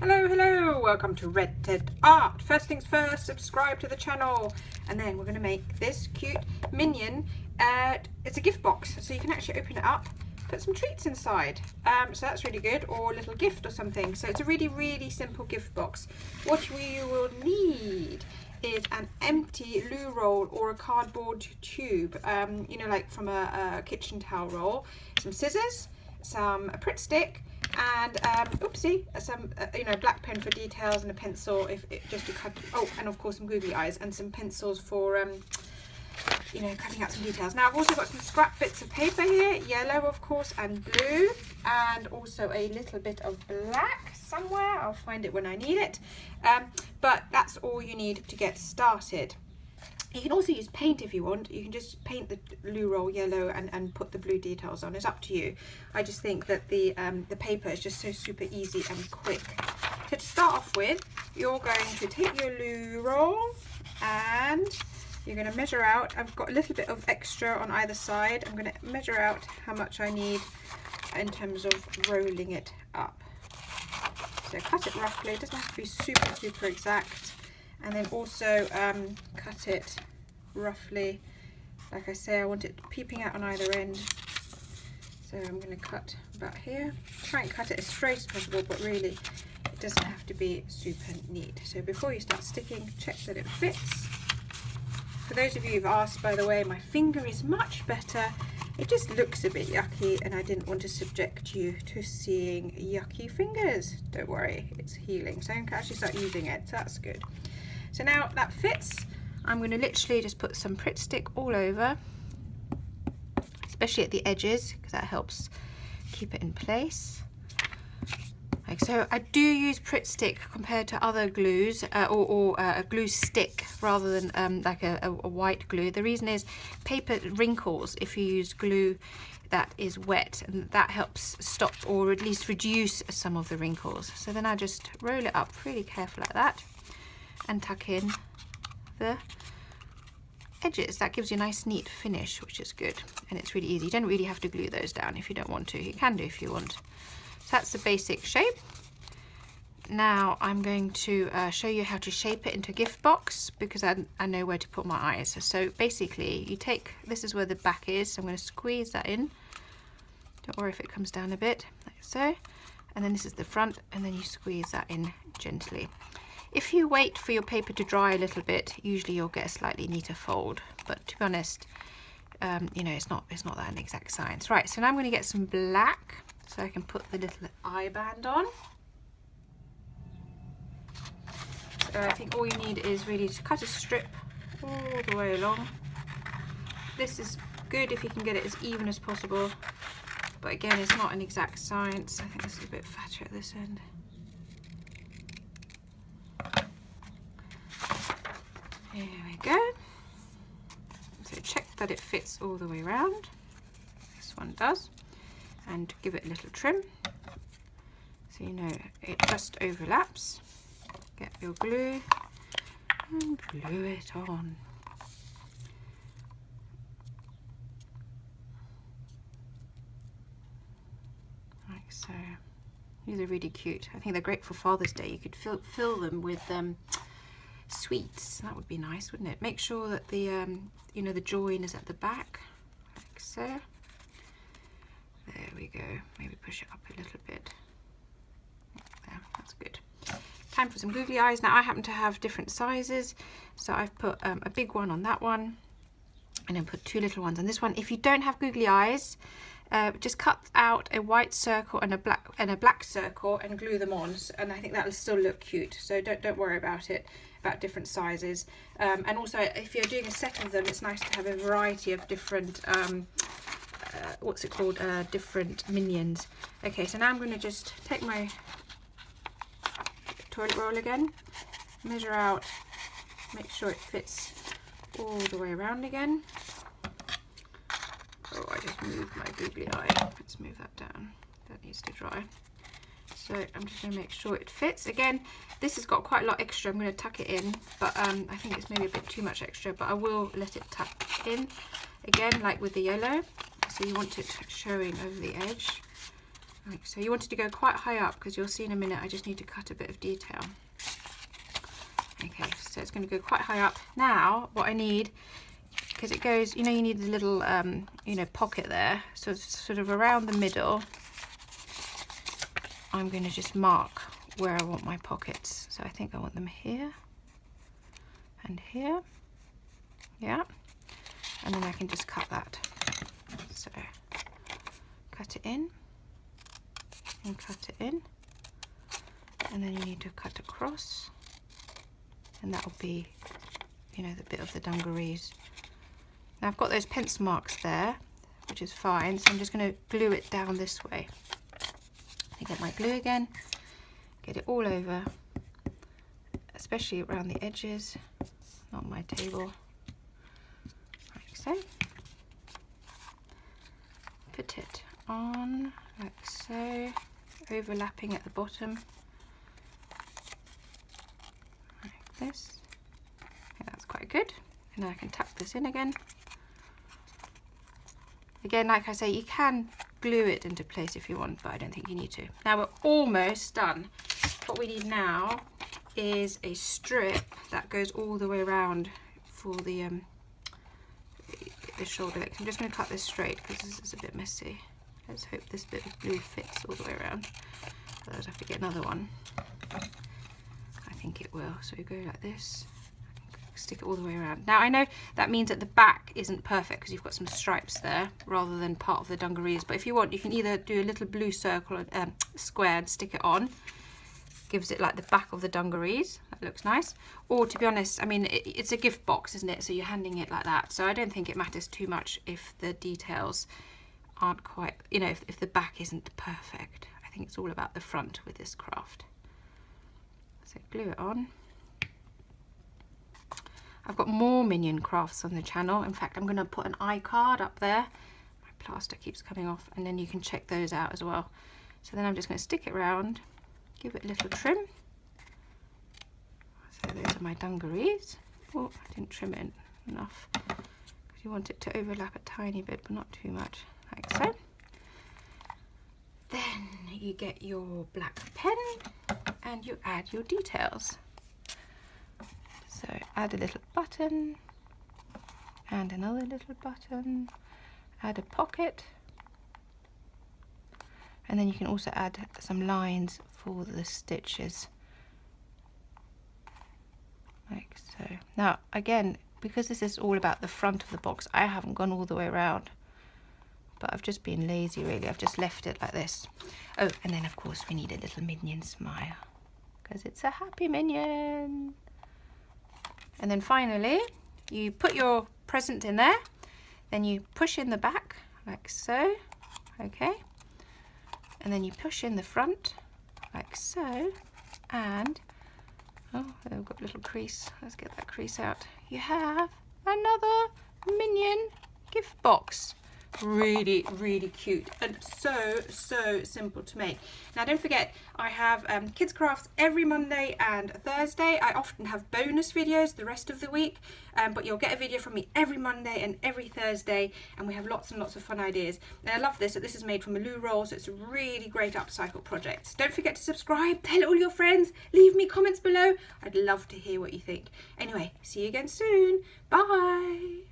Hello, welcome to Red Ted Art. First things first, subscribe to the channel, and then we're going to make this cute minion. It's a gift box, so you can actually open it up, put some treats inside, so that's really good, or a little gift or something. So it's a really simple gift box. What we will need is an empty loo roll or a cardboard tube, you know, like from a kitchen towel roll, some scissors, some Pritt stick, and some you know, black pen for details, and a pencil if it just to cut. Oh, and of course some googly eyes and some pencils for you know, cutting out some details. Now I've also got some scrap bits of paper here, yellow of course and blue, and also a little bit of black somewhere. I'll find it when I need it, but that's all you need to get started. You can also use paint if you want. You can just paint the loo roll yellow and put the blue details on. It's up to you. I just think that the paper is just so super easy and quick. So to start off with, you're going to take your loo roll and you're going to measure out. I've got a little bit of extra on either side. I'm going to measure out how much I need in terms of rolling it up. So cut it roughly. It doesn't have to be super exact. And then also cut it roughly, like I say, I want it peeping out on either end. So I'm going to cut about here. Try and cut it as straight as possible, but really it doesn't have to be super neat. So before you start sticking, check that it fits. For those of you who've asked, by the way, my finger is much better. It just looks a bit yucky, and I didn't want to subject you to seeing yucky fingers. Don't worry, it's healing. So I can actually start using it, so that's good. So now that fits, I'm going to literally just put some Pritt stick all over, especially at the edges, because that helps keep it in place. Like so. I do use Pritt stick compared to other glues, or a glue stick rather than like a white glue. The reason is paper wrinkles if you use glue that is wet, and that helps stop or at least reduce some of the wrinkles. So then I just roll it up really careful like that and tuck in the edges. That gives you a nice neat finish, which is good, and it's really easy. You don't really have to glue those down if you don't want to. You can do if you want. So that's the basic shape. Now I'm going to show you how to shape it into a gift box, because I know where to put my eyes. So basically you take, this is where the back is, so I'm going to squeeze that in. Don't worry if it comes down a bit, like so. And then this is the front, and then you squeeze that in gently. If you wait for your paper to dry a little bit, usually you'll get a slightly neater fold. But to be honest, you know, it's not that an exact science. Right, so now I'm going to get some black so I can put the little eye band on. So I think all you need is really to cut a strip all the way along. This is good if you can get it as even as possible, but again, it's not an exact science. I think this is a bit fatter at this end. Here we go. So check that it fits all the way around. This one does. And give it a little trim, so you know it just overlaps. Get your glue and glue it on. Like so. These are really cute. I think they're great for Father's Day. You could fill them with sweets. That would be nice, wouldn't it? Make sure that the you know, the join is at the back, like so. There we go. Maybe push it up a little bit. There, that's good. Time for some googly eyes. Now I happen to have different sizes, so I've put a big one on that one, and then put two little ones on this one. If you don't have googly eyes, just cut out a white circle and a black circle and glue them on, and I think that'll still look cute. So don't worry about it, about different sizes. And also, if you're doing a set of them, it's nice to have a variety of different what's it called, different minions. Okay, so now I'm going to just take my toilet roll again, measure out, make sure it fits all the way around again. Oh, I just moved my googly eye. Let's move that down. That needs to dry. So I'm just going to make sure it fits. Again, this has got quite a lot extra. I'm going to tuck it in, but I think it's maybe a bit too much extra, but I will let it tuck in. Again, like with the yellow. So you want it showing over the edge. Right, so you wanted to go quite high up because you'll see in a minute I just need to cut a bit of detail. Okay, so it's going to go quite high up. Now what I need, because it goes, you know, you need a little you know, pocket there, so it's sort of around the middle. I'm going to just mark where I want my pockets. So I think I want them here and here, yeah, and then I can just cut that. So cut it in and cut it in, and then you need to cut across, and that will be, you know, the bit of the dungarees. Now I've got those pencil marks there, which is fine, so I'm just going to glue it down this way. I get my glue again, get it all over, especially around the edges, not my table, like so. Put it on, like so, overlapping at the bottom, like this. Yeah, that's quite good. And then I can tuck this in again. Again, like I say, you can glue it into place if you want, but I don't think you need to. Now we're almost done. What we need now is a strip that goes all the way around for the shoulder. I'm just going to cut this straight because this is a bit messy. Let's hope this bit of blue fits all the way around. Otherwise I have to get another one. I think it will. So we go like this. Stick it all the way around. Now I know that means that the back isn't perfect because you've got some stripes there rather than part of the dungarees, but if you want you can either do a little blue circle, square, and stick it on. Gives it like the back of the dungarees. That looks nice. Or to be honest, I mean it's a gift box, isn't it? So you're handing it like that. So I don't think it matters too much if the details aren't quite, you know, if the back isn't perfect. I think it's all about the front with this craft. So glue it on. I've got more Minion crafts on the channel. In fact, I'm going to put an iCard up there. My plaster keeps coming off, and then you can check those out as well. So then I'm just going to stick it round, give it a little trim. So those are my dungarees. Oh, I didn't trim it enough because you want it to overlap a tiny bit, but not too much, like so. Then you get your black pen and you add your details. So add a little button and another little button, add a pocket, and then you can also add some lines for the stitches, like so. Now again, because this is all about the front of the box, I haven't gone all the way around, but I've just been lazy really. I've just left it like this. Oh, and then of course we need a little Minion smile because it's a happy Minion. And then finally, you put your present in there, then you push in the back, like so, okay? And then you push in the front, like so, and, oh, I've got a little crease. Let's get that crease out. You have another Minion gift box. Really, really cute and so simple to make. Now don't forget, I have kids crafts every Monday and Thursday. I often have bonus videos the rest of the week, but you'll get a video from me every Monday and every Thursday, and we have lots and lots of fun ideas. And I love this, that this is made from a loo roll, so it's a really great upcycle project. Don't forget to subscribe, tell all your friends, leave me comments below. I'd love to hear what you think. Anyway, see you again soon. Bye.